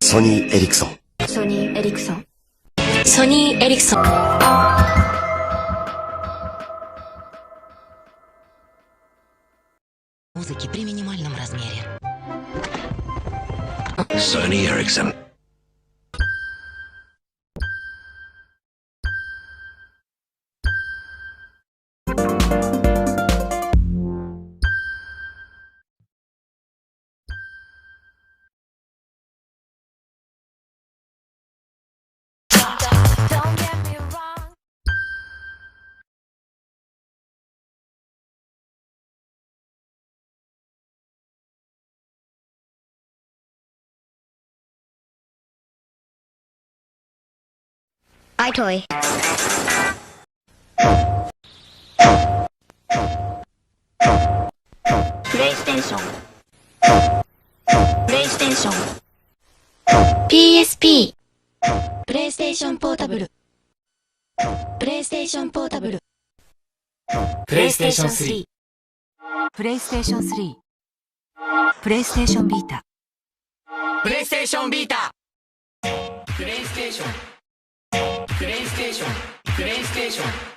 ソニー・エリクソン。ソニー・エリクソン。ソニー・エリクソン。Музыки при минимальном размере. Sony Ericsson. iToy。プレイステーション。プレイステーション。PSP。プレイステーションポータブル。プレイステーションポータブル。プレイステーション3。プレイステーション3。プレイステーションビータ。プレイステーションビータ。プレイステーション。プレイステーション。プレイステーション。